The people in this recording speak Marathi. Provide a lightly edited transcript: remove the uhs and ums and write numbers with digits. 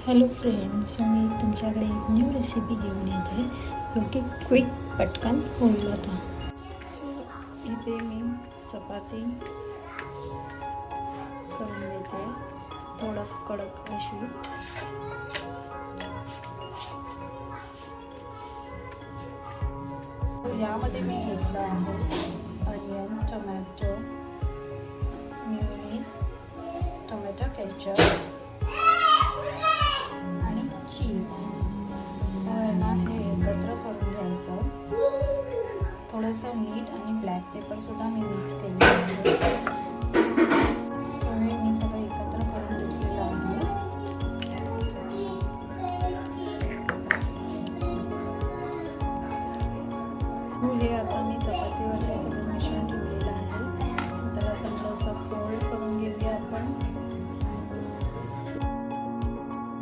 हॅलो फ्रेंड्स, मी तुमच्याकडे एक न्यू रेसिपी घेऊन येते जो की क्विक पटकन होईल आता. सो इथे मी चपाती करून देते, थोडं कडक अशी. यामध्ये मी घेतलं आहे onion, tomato, mayonnaise, tomato ketchup,